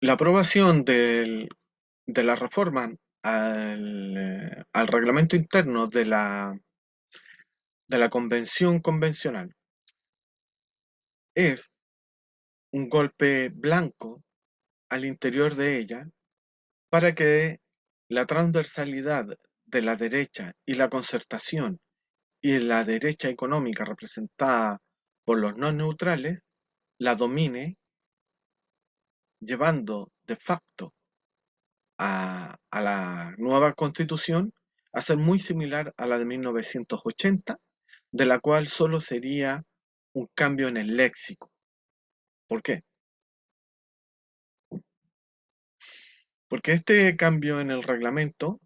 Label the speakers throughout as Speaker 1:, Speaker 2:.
Speaker 1: La aprobación de la reforma al reglamento interno de la convención convencional es un golpe blanco al interior de ella para que la transversalidad de la derecha y la concertación y la derecha económica representada por los no neutrales la domine, llevando de facto a la nueva constitución a ser muy similar a la de 1980, de la cual solo sería un cambio en el léxico. ¿Por qué? Porque este cambio en el reglamento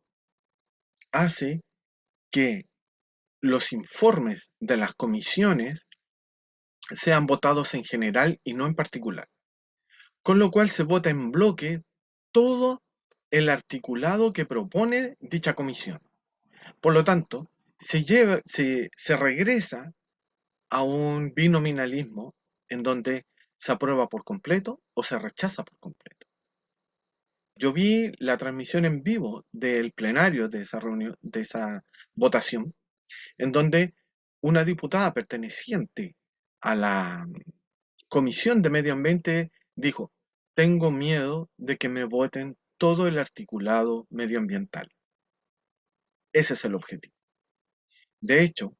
Speaker 1: hace que los informes de las comisiones sean votados en general y no en particular, con lo cual se vota en bloque todo el articulado que propone dicha comisión. Por lo tanto, se regresa a un binominalismo en donde se aprueba por completo o se rechaza por completo. Yo vi la transmisión en vivo del plenario de esa reunión, de esa votación, en donde una diputada perteneciente a la Comisión de Medio Ambiente dijo: tengo miedo de que me voten todo el articulado medioambiental. Ese es el objetivo. De hecho,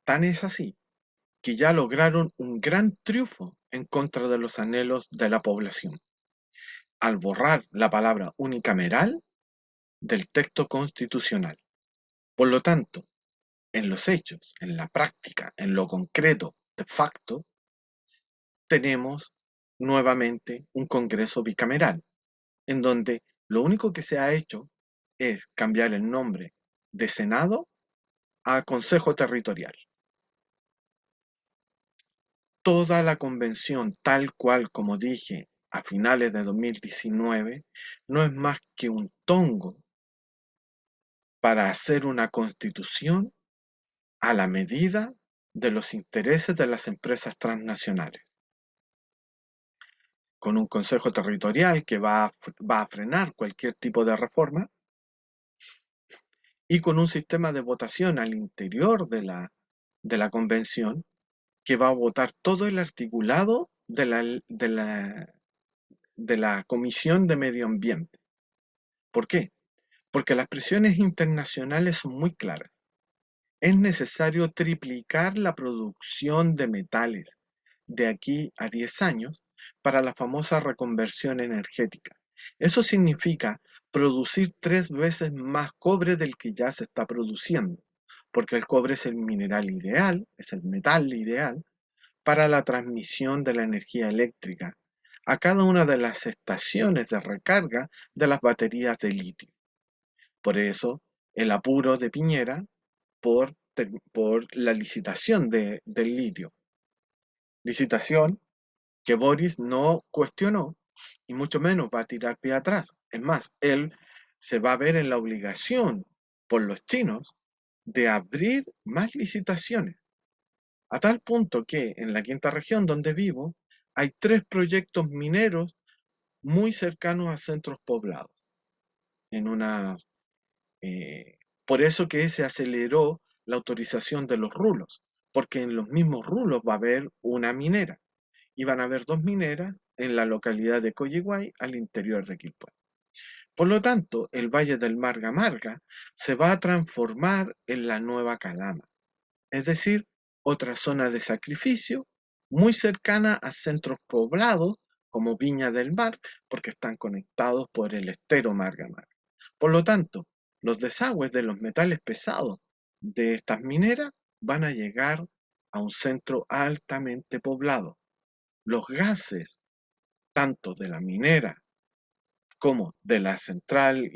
Speaker 1: tan es así que ya lograron un gran triunfo en contra de los anhelos de la población, al borrar la palabra unicameral del texto constitucional. Por lo tanto, en los hechos, en la práctica, en lo concreto, de facto, tenemos nuevamente un Congreso bicameral, en donde lo único que se ha hecho es cambiar el nombre de Senado a Consejo Territorial. Toda la convención, tal cual como dije a finales de 2019, no es más que un tongo para hacer una constitución a la medida de los intereses de las empresas transnacionales, con un consejo territorial que va a frenar cualquier tipo de reforma y con un sistema de votación al interior de la convención que va a votar todo el articulado de la Comisión de Medio Ambiente. ¿Por qué? Porque las presiones internacionales son muy claras. Es necesario triplicar la producción de metales de aquí a 10 años para la famosa reconversión energética. Eso significa producir 3 veces más cobre del que ya se está produciendo, porque el cobre es el mineral ideal, es el metal ideal para la transmisión de la energía eléctrica a cada una de las estaciones de recarga de las baterías de litio. Por eso, el apuro de Piñera por la licitación del litio. Licitación que Boris no cuestionó y mucho menos va a tirar pie atrás. Es más, él se va a ver en la obligación por los chinos de abrir más licitaciones, a tal punto que en la quinta región donde vivo hay 3 proyectos mineros muy cercanos a centros poblados. En una, por eso que se aceleró la autorización de los rulos, porque en los mismos rulos va a haber una minera y van a haber 2 mineras en la localidad de Coyihuay al interior de Quilpué. Por lo tanto, el Valle del Marga Marga se va a transformar en la nueva Calama, es decir, otra zona de sacrificio muy cercana a centros poblados como Viña del Mar, porque están conectados por el estero Marga Marga. Por lo tanto, los desagües de los metales pesados de estas mineras van a llegar a un centro altamente poblado. Los gases, tanto de la minera como de la central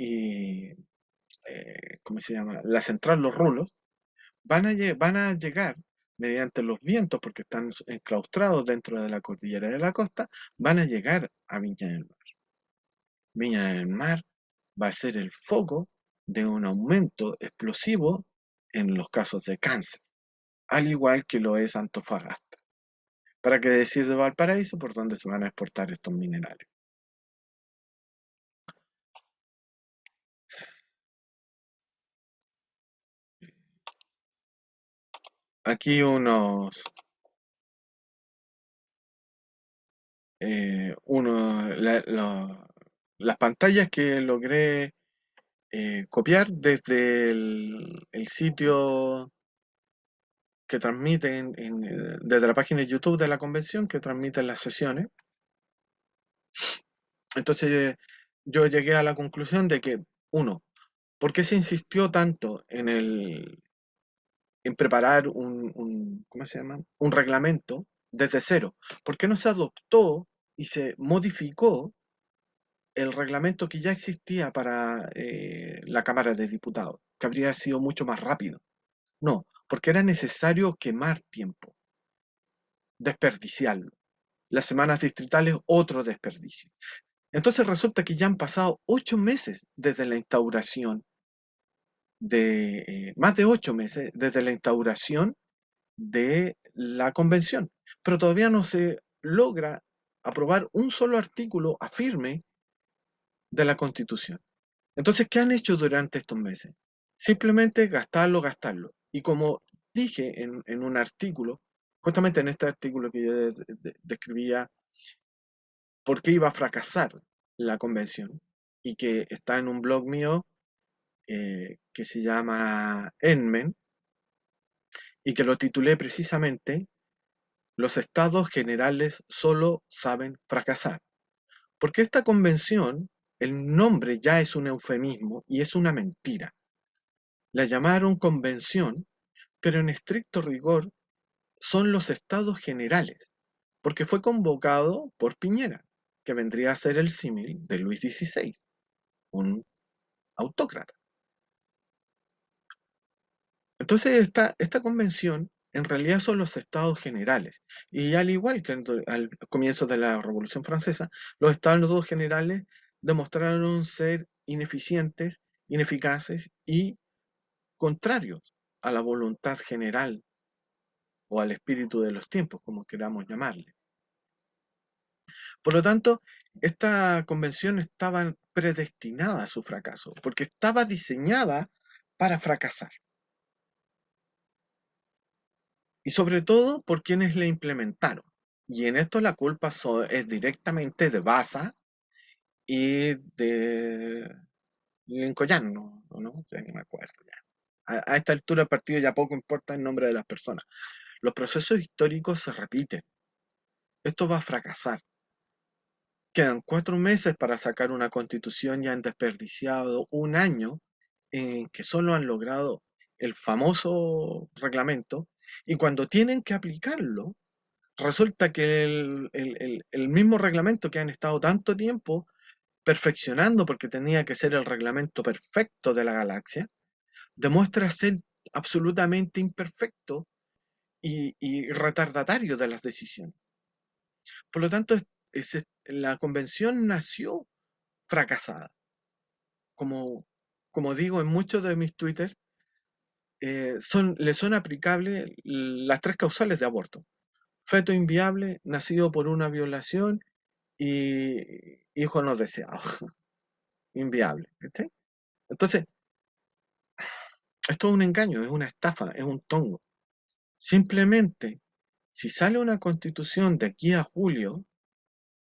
Speaker 1: ¿cómo se llama? La central Los Rulos, van a llegar mediante los vientos, porque están enclaustrados dentro de la cordillera de la costa, van a llegar a Viña del Mar. Viña del Mar va a ser el foco de un aumento explosivo en los casos de cáncer, al igual que lo es Antofagasta. ¿Para qué decir de Valparaíso, por donde se van a exportar estos minerales? aquí las pantallas que logré copiar desde el sitio que transmiten desde la página de YouTube de la convención que transmiten las sesiones. Entonces yo llegué a la conclusión de que, uno, ¿por qué se insistió tanto en preparar ¿cómo se llama? Un reglamento desde cero? ¿Por qué no se adoptó y se modificó el reglamento que ya existía para la Cámara de Diputados, que habría sido mucho más rápido? No, porque era necesario quemar tiempo, desperdiciarlo. Las semanas distritales, otro desperdicio. Entonces resulta que ya han pasado 8 meses desde la instauración más de 8 meses desde la instauración de la convención, pero todavía no se logra aprobar un solo artículo afirme de la Constitución. Entonces, ¿qué han hecho durante estos meses? Simplemente gastarlo, gastarlo. Y como dije en un artículo, justamente en este artículo que yo describía por qué iba a fracasar la convención, y que está en un blog mío que se llama Enmen, y que lo titulé precisamente Los estados generales solo saben fracasar. Porque esta convención, el nombre ya es un eufemismo y es una mentira. La llamaron convención, pero en estricto rigor son los estados generales, porque fue convocado por Piñera, que vendría a ser el símil de Luis XVI, un autócrata. Entonces, esta convención en realidad son los estados generales. Y al igual que al comienzo de la Revolución Francesa, los estados generales demostraron ser ineficientes, ineficaces y contrarios a la voluntad general o al espíritu de los tiempos, como queramos llamarle. Por lo tanto, esta convención estaba predestinada a su fracaso, porque estaba diseñada para fracasar. Y sobre todo por quienes la implementaron. Y en esto la culpa es directamente de Baza y de Lincoln, ¿no? Ya ni me acuerdo ya. A esta altura del partido ya poco importa el nombre de las personas. Los procesos históricos se repiten. Esto va a fracasar. Quedan 4 meses para sacar una constitución y han desperdiciado un año en que solo han logrado el famoso reglamento, y cuando tienen que aplicarlo, resulta que el mismo reglamento que han estado tanto tiempo perfeccionando porque tenía que ser el reglamento perfecto de la galaxia, demuestra ser absolutamente imperfecto y retardatario de las decisiones. Por lo tanto, la convención nació fracasada. Como, como digo en muchos de mis twitters, le son aplicables las tres causales de aborto: feto inviable, nacido por una violación y hijo no deseado, inviable. ¿Cachai? Entonces, esto es un engaño, es una estafa, es un tongo. Simplemente, si sale una constitución de aquí a julio,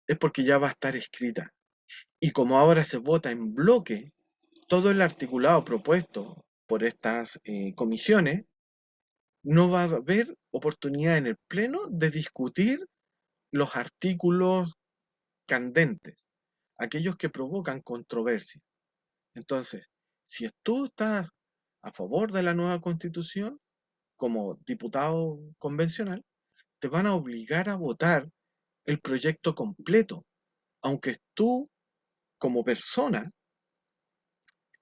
Speaker 1: es porque ya va a estar escrita. Y como ahora se vota en bloque, todo el articulado propuesto por estas comisiones, no va a haber oportunidad en el Pleno de discutir los artículos candentes, aquellos que provocan controversia. Entonces, si tú estás a favor de la nueva constitución, como diputado convencional, te van a obligar a votar el proyecto completo, aunque tú, como persona,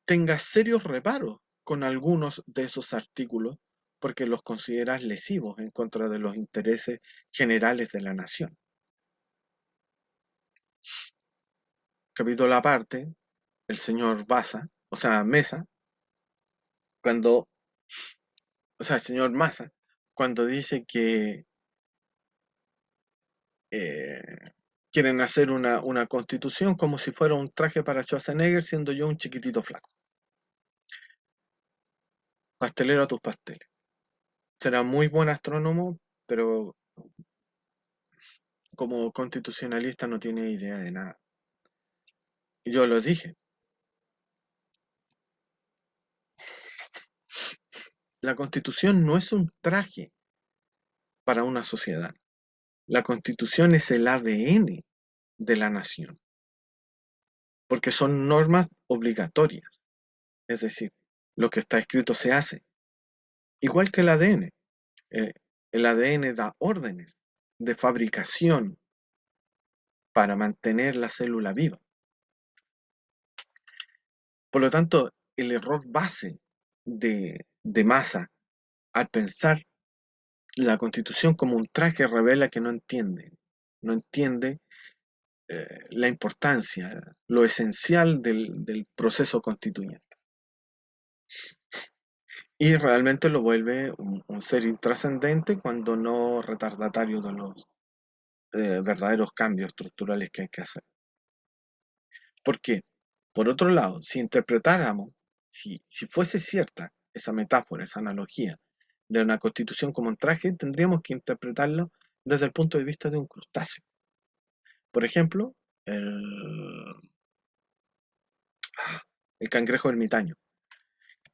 Speaker 1: tengas serios reparos con algunos de esos artículos porque los consideras lesivos en contra de los intereses generales de la nación. Capítulo aparte, el señor Mesa, cuando, el señor Massa, cuando dice que eh, quieren hacer una constitución como si fuera un traje para Schwarzenegger, siendo yo un chiquitito flaco. Pastelero a tus pasteles. será muy buen astrónomo, pero como constitucionalista no tiene idea de nada. Yo lo dije, la constitución no es un traje para una sociedad. La constitución es el ADN de la nación, porque son normas obligatorias. Es decir, lo que está escrito se hace. Igual que el ADN. eh, el ADN da órdenes de fabricación para mantener la célula viva. Por lo tanto, el error base de Massa al pensar la constitución como un traje revela que no entiende la importancia, lo esencial del proceso constituyente. Y realmente lo vuelve un ser intrascendente cuando no retardatario de los verdaderos cambios estructurales que hay que hacer. ¿Por qué? Por otro lado, si interpretáramos, si fuese cierta esa metáfora, esa analogía de una constitución como un traje, tendríamos que interpretarlo desde el punto de vista de un crustáceo. Por ejemplo, el cangrejo ermitaño,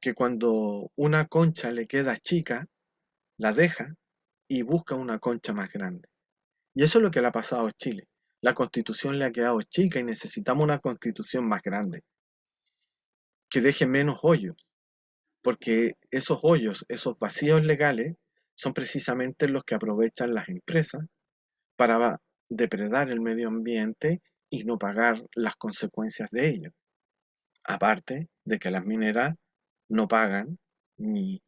Speaker 1: que cuando una concha le queda chica, la deja y busca una concha más grande. Y eso es lo que le ha pasado a Chile. La constitución le ha quedado chica y necesitamos una constitución más grande, que deje menos hoyos, porque esos hoyos, esos vacíos legales, son precisamente los que aprovechan las empresas para depredar el medio ambiente y no pagar las consecuencias de ello. Aparte de que las mineras no pagan ni,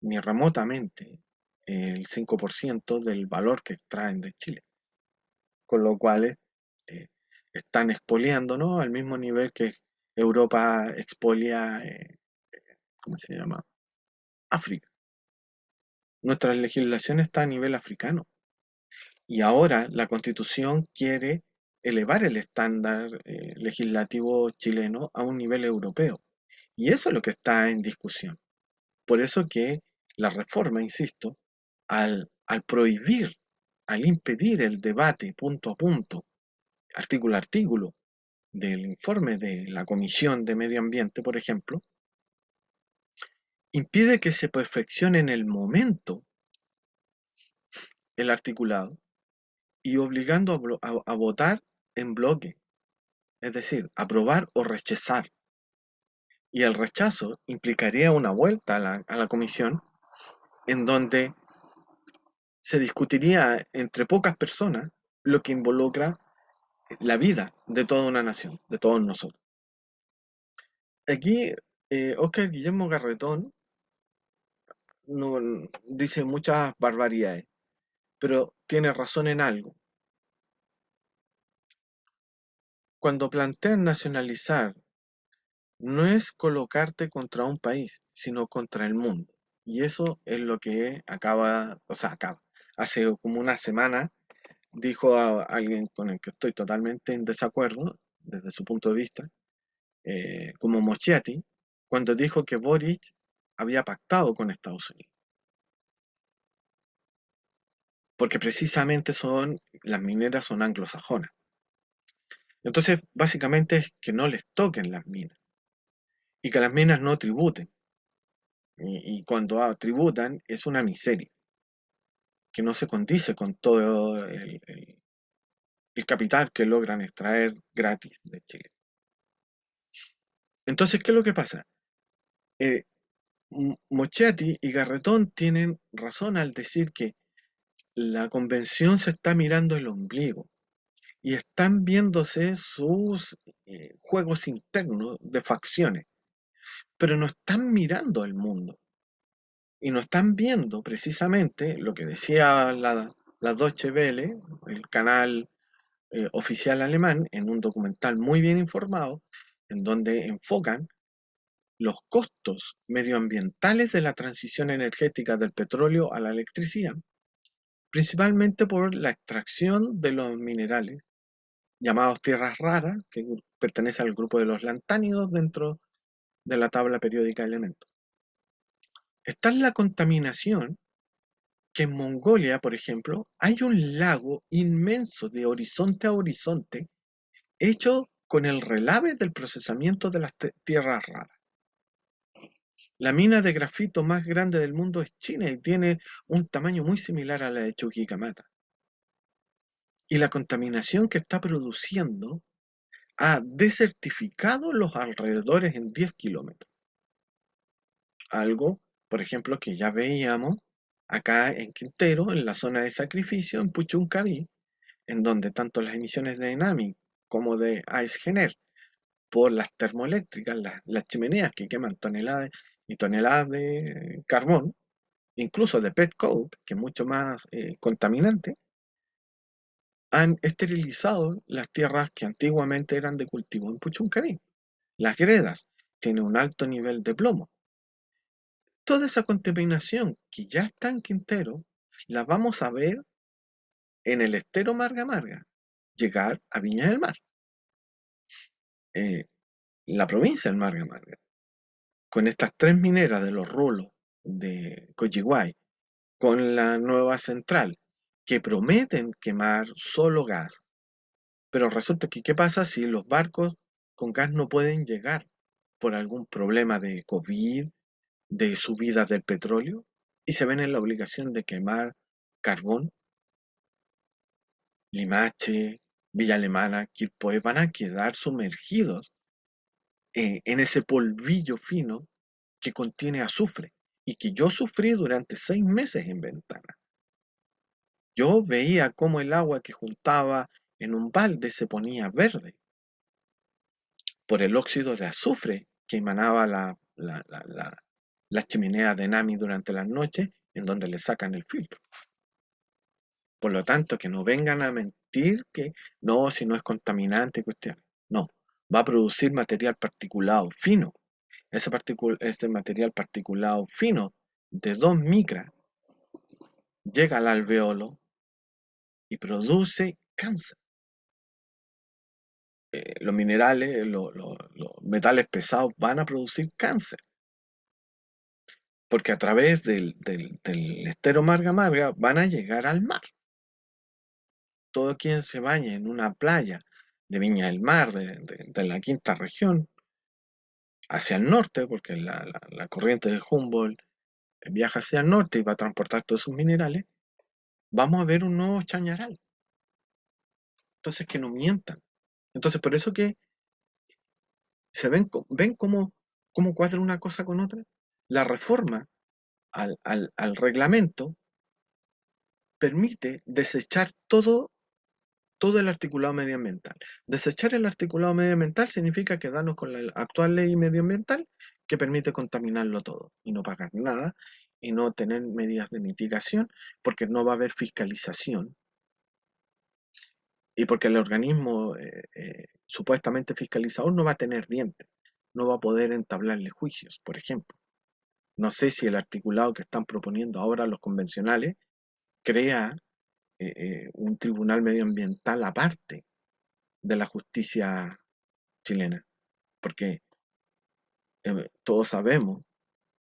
Speaker 1: ni remotamente el 5% del valor que extraen de Chile, con lo cual eh, están expoliándonos al mismo nivel que Europa expolia, ¿cómo se llama? África. Nuestra legislación está a nivel africano y ahora la Constitución quiere elevar el estándar legislativo chileno a un nivel europeo. Y eso es lo que está en discusión. Por eso que la reforma, insisto, al prohibir, al impedir el debate punto a punto, artículo a artículo, del informe de la Comisión de Medio Ambiente, por ejemplo, impide que se perfeccione en el momento el articulado y obligando a votar en bloque, es decir, aprobar o rechazar. Y el rechazo implicaría una vuelta a la comisión en donde se discutiría entre pocas personas lo que involucra la vida de toda una nación, de todos nosotros. Aquí, Oscar Guillermo Garretón no, dice muchas barbaridades, pero tiene razón en algo. Cuando plantean nacionalizar, no es colocarte contra un país, sino contra el mundo. Y eso es lo que acaba. Hace como una semana dijo a alguien con el que estoy totalmente en desacuerdo, desde su punto de vista, como Mochiati, cuando dijo que Boric había pactado con Estados Unidos. Porque precisamente las mineras son anglosajonas. Entonces, básicamente es que no les toquen las minas y que las minas no tributen. Y cuando tributan es una miseria que no se condice con todo el capital que logran extraer gratis de Chile. Entonces, ¿qué es lo que pasa? Eh, Mochetti y Garretón tienen razón al decir que la convención se está mirando el ombligo y están viéndose sus juegos internos de facciones, pero no están mirando al mundo y no están viendo precisamente lo que decía la Deutsche Welle, el canal oficial alemán, en un documental muy bien informado, en donde enfocan los costos medioambientales de la transición energética del petróleo a la electricidad, principalmente por la extracción de los minerales llamados tierras raras, que pertenecen al grupo de los lantánidos dentro de la tabla periódica de elementos. Está la contaminación que en Mongolia, por ejemplo, hay un lago inmenso de horizonte a horizonte hecho con el relave del procesamiento de las tierras raras. La mina de grafito más grande del mundo es China y tiene un tamaño muy similar a la de Chuquicamata. Y la contaminación que está produciendo ha desertificado los alrededores en 10 kilómetros. Algo, por ejemplo, que ya veíamos acá en Quintero, en la zona de sacrificio, en Puchuncaví, en donde tanto las emisiones de ENAMI como de AESGener por las termoeléctricas, las chimeneas que queman toneladas y toneladas de carbón, incluso de petcoke, que es mucho más contaminante, han esterilizado las tierras que antiguamente eran de cultivo en Puchuncaví. Las gredas tienen un alto nivel de plomo. Toda esa contaminación que ya está en Quintero, la vamos a ver en el estero Marga Marga, llegar a Viña del Mar, eh, la provincia del Marga Marga, con estas tres mineras de los rulos de Coyihuay, con la nueva central, que prometen quemar solo gas. Pero resulta que, ¿qué pasa si los barcos con gas no pueden llegar por algún problema de COVID, de subida del petróleo, y se ven en la obligación de quemar carbón? Limache, Villa Alemana, Quilpué van a quedar sumergidos en ese polvillo fino que contiene azufre y que yo sufrí durante 6 meses en Ventana. Yo veía cómo el agua que juntaba en un balde se ponía verde por el óxido de azufre que emanaba la chimenea de Nami durante las noches, en donde le sacan el filtro. Por lo tanto, que no vengan a mentir que no, si no es contaminante, cuestión. No, va a producir material particulado fino. Ese material particulado fino de 2 micras llega al alveolo y produce cáncer. Los minerales, los metales pesados van a producir cáncer, porque a través del estero Marga Marga van a llegar al mar. Todo quien se bañe en una playa de Viña del Mar, de la quinta región, hacia el norte, porque la corriente de Humboldt viaja hacia el norte y va a transportar todos esos minerales, vamos a ver un nuevo Chañaral. Entonces, que no mientan. Entonces, por eso que se ven cómo cuadra una cosa con otra. La reforma al reglamento permite desechar todo el articulado medioambiental. Desechar el articulado medioambiental significa quedarnos con la actual ley medioambiental que permite contaminarlo todo y no pagar nada y no tener medidas de mitigación porque no va a haber fiscalización y porque el organismo supuestamente fiscalizador no va a tener dientes, no va a poder entablarle juicios, por ejemplo. No sé si el articulado que están proponiendo ahora los convencionales crea un tribunal medioambiental aparte de la justicia chilena, porque todos sabemos,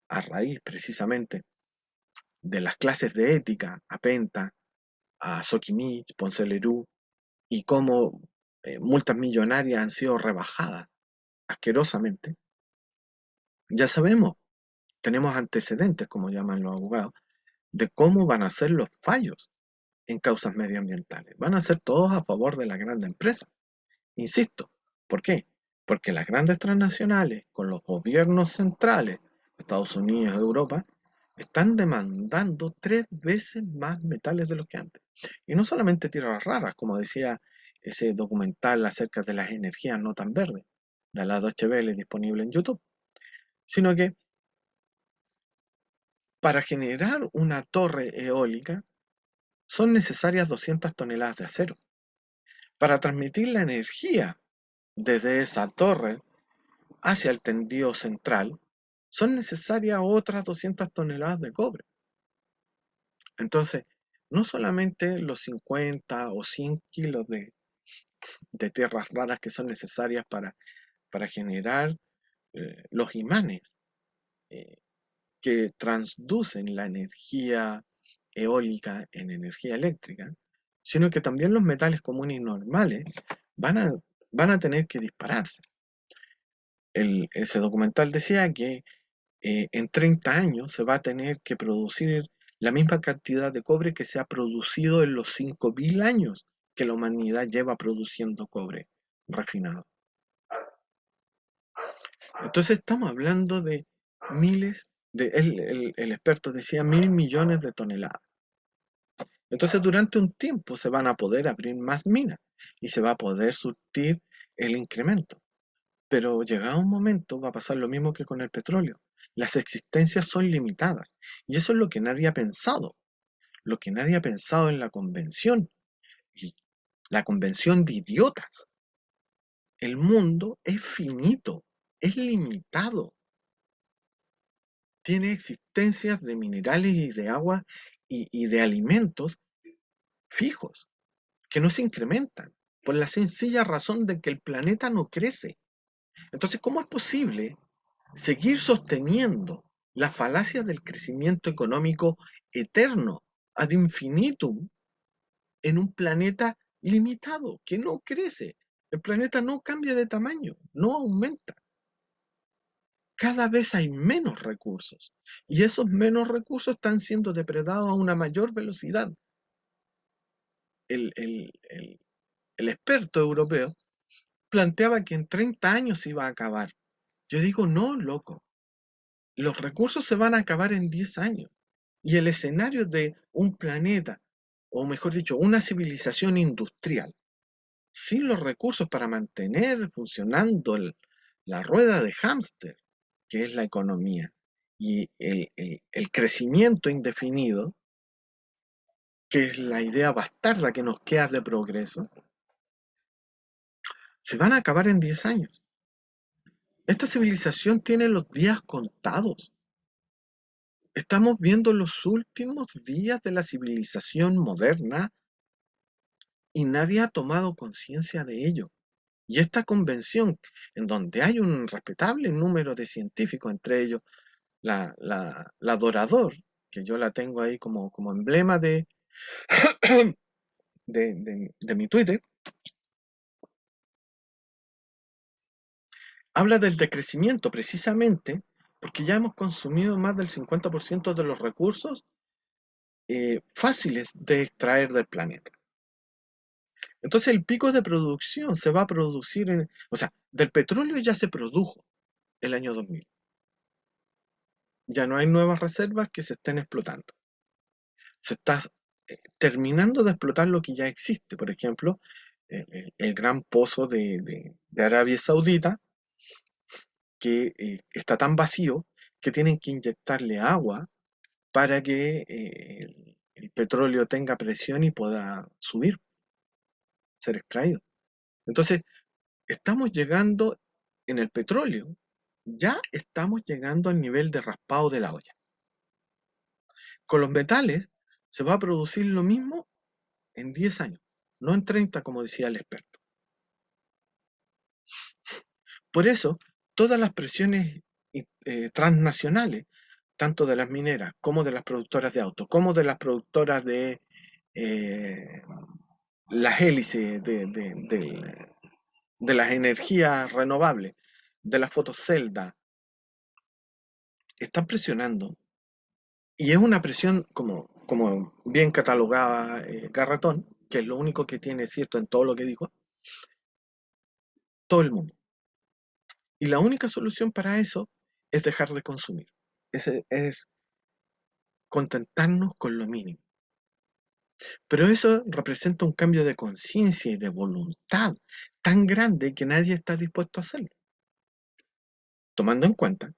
Speaker 1: a raíz precisamente de las clases de ética a Penta, a Soquimich, Ponce Lerú, y cómo multas millonarias han sido rebajadas asquerosamente, ya sabemos, tenemos antecedentes, como llaman los abogados, de cómo van a ser los fallos en causas medioambientales. Van a ser todos a favor de la gran empresa. Insisto, ¿por qué? Porque las grandes transnacionales, con los gobiernos centrales, Estados Unidos, Europa, están demandando 3 veces más metales de los que antes. Y no solamente tierras raras, como decía ese documental acerca de las energías no tan verdes, de la Deutsche Welle disponible en YouTube, sino que para generar una torre eólica son necesarias 200 toneladas de acero. Para transmitir la energía desde esa torre hacia el tendido central, son necesarias otras 200 toneladas de cobre. Entonces, no solamente los 50 o 100 kilos de tierras raras que son necesarias para generar los imanes eh, que transducen la energía eólica en energía eléctrica, sino que también los metales comunes y normales van a, van a tener que dispararse. Ese documental decía que en 30 años se va a tener que producir la misma cantidad de cobre que se ha producido en los 5.000 años que la humanidad lleva produciendo cobre refinado. Entonces estamos hablando de miles, el experto decía 1.000 millones de toneladas. Entonces durante un tiempo se van a poder abrir más minas y se va a poder surtir el incremento. Pero llegado un momento va a pasar lo mismo que con el petróleo. Las existencias son limitadas y eso es lo que nadie ha pensado. Lo que nadie ha pensado en la convención, y la convención de idiotas. El mundo es finito, es limitado. Tiene existencias de minerales y de agua y de alimentos fijos, que no se incrementan, por la sencilla razón de que el planeta no crece. Entonces, ¿cómo es posible seguir sosteniendo la falacia del crecimiento económico eterno, ad infinitum, en un planeta limitado, que no crece? El planeta no cambia de tamaño, no aumenta. Cada vez hay menos recursos y esos menos recursos están siendo depredados a una mayor velocidad. El experto europeo planteaba que en 30 años se iba a acabar. Yo digo, no, loco, los recursos se van a acabar en 10 años. Y el escenario de un planeta, o mejor dicho, una civilización industrial, sin los recursos para mantener funcionando la rueda de hámster, que es la economía, y el crecimiento indefinido, que es la idea bastarda que nos queda de progreso, se van a acabar en 10 años. Esta civilización tiene los días contados. Estamos viendo los últimos días de la civilización moderna y nadie ha tomado conciencia de ello. Y esta convención, en donde hay un respetable número de científicos, entre ellos la Dorador, que yo la tengo ahí como emblema de mi Twitter, habla del decrecimiento precisamente porque ya hemos consumido más del 50% de los recursos fáciles de extraer del planeta. Entonces el pico de producción se va a producir o sea, del petróleo ya se produjo el año 2000. Ya no hay nuevas reservas que se estén explotando. Se está terminando de explotar lo que ya existe. Por ejemplo, el gran pozo de Arabia Saudita, que está tan vacío que tienen que inyectarle agua para que el petróleo tenga presión y pueda subir, ser extraído. Entonces, estamos llegando en el petróleo, ya estamos llegando al nivel de raspado de la olla. Con los metales se va a producir lo mismo en 10 años, no en 30 como decía el experto. Por eso, todas las presiones transnacionales, tanto de las mineras como de las productoras de autos, como de las productoras de eh, las hélices de las energías renovables, de las fotoceldas, están presionando. Y es una presión, como bien catalogaba Garratón, que es lo único que tiene cierto en todo lo que dijo, todo el mundo. Y la única solución para eso es dejar de consumir. Es contentarnos con lo mínimo. Pero eso representa un cambio de conciencia y de voluntad tan grande que nadie está dispuesto a hacerlo. Tomando en cuenta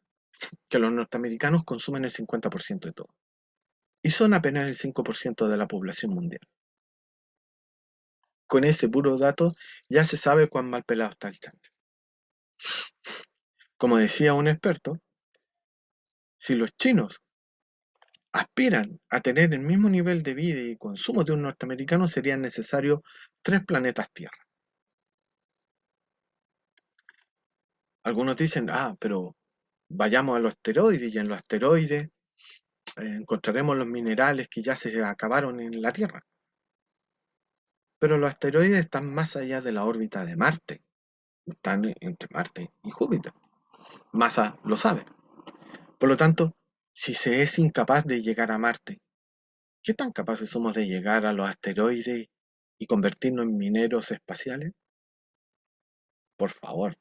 Speaker 1: que los norteamericanos consumen el 50% de todo. Y son apenas el 5% de la población mundial. Con ese puro dato ya se sabe cuán mal pelado está el chancho. Como decía un experto, si los chinos aspiran a tener el mismo nivel de vida y consumo de un norteamericano, serían necesarios 3 planetas Tierra. Algunos dicen, pero vayamos a los asteroides y en los asteroides encontraremos los minerales que ya se acabaron en la Tierra. Pero los asteroides están más allá de la órbita de Marte, están entre Marte y Júpiter. Massa lo sabe. Por lo tanto, si se es incapaz de llegar a Marte, ¿qué tan capaces somos de llegar a los asteroides y convertirnos en mineros espaciales? Por favor,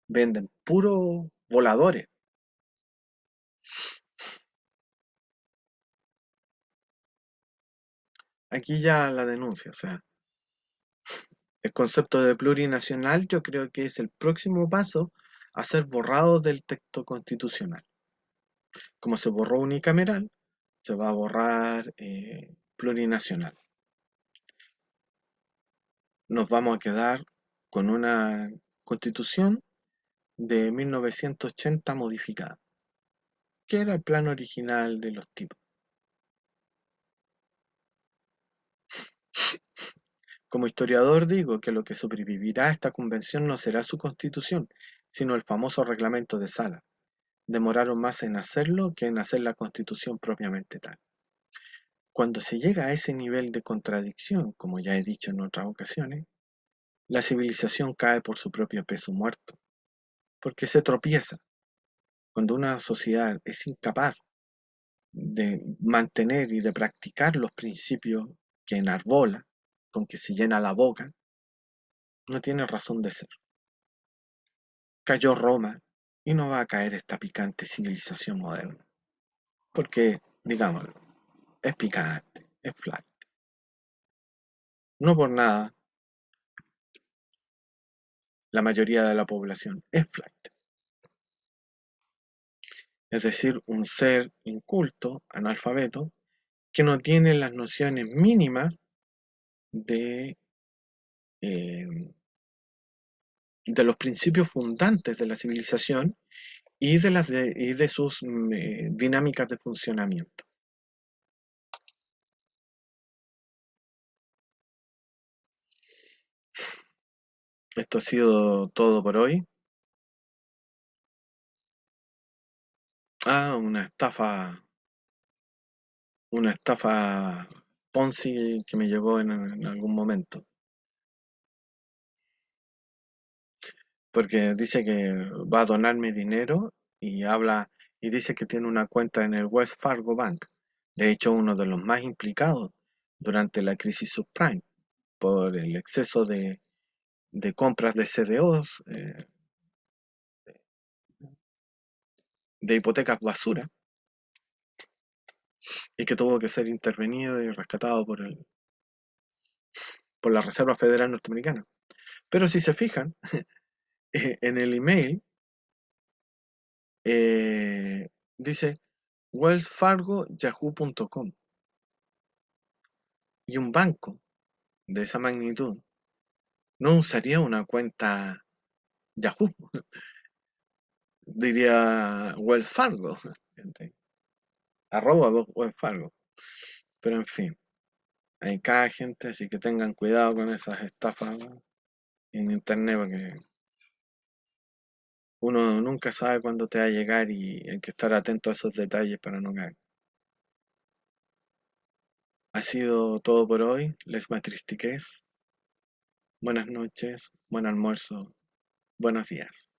Speaker 1: venden puros voladores. Aquí ya la denuncia, o sea, el concepto de plurinacional yo creo que es el próximo paso a ser borrado del texto constitucional. Como se borró unicameral, se va a borrar plurinacional. Nos vamos a quedar con una constitución de 1980 modificada, que era el plan original de los tipos. Como historiador digo que lo que sobrevivirá a esta convención no será su constitución, sino el famoso reglamento de Sala. Demoraron más en hacerlo que en hacer la constitución propiamente tal. Cuando se llega a ese nivel de contradicción, como ya he dicho en otras ocasiones, la civilización cae por su propio peso muerto, porque se tropieza. Cuando una sociedad es incapaz de mantener y de practicar los principios que enarbola, con que se llena la boca, no tiene razón de ser. Cayó Roma y no va a caer esta picante civilización moderna, porque, digámoslo, es picante, es flight. No por nada, la mayoría de la población es flight, es decir, un ser inculto, analfabeto, que no tiene las nociones mínimas de, eh, de los principios fundantes de la civilización y de sus dinámicas de funcionamiento. Esto ha sido todo por hoy. Ah, una estafa Ponzi que me llegó en algún momento, porque dice que va a donarme dinero y habla y dice que tiene una cuenta en el West Fargo Bank. De hecho, uno de los más implicados durante la crisis subprime por el exceso de compras de CDOs, de hipotecas basura, y que tuvo que ser intervenido y rescatado por la Reserva Federal Norteamericana. Pero si se fijan, en el email dice wellsfargoyahoo.com, y un banco de esa magnitud no usaría una cuenta Yahoo, diría Wells Fargo, arroba Wells Fargo. Pero en fin, hay cada gente, así que tengan cuidado con esas estafas, ¿no?, en internet, porque uno nunca sabe cuándo te va a llegar y hay que estar atento a esos detalles para no caer. Ha sido todo por hoy, les matristiques. Buenas noches, buen almuerzo, buenos días.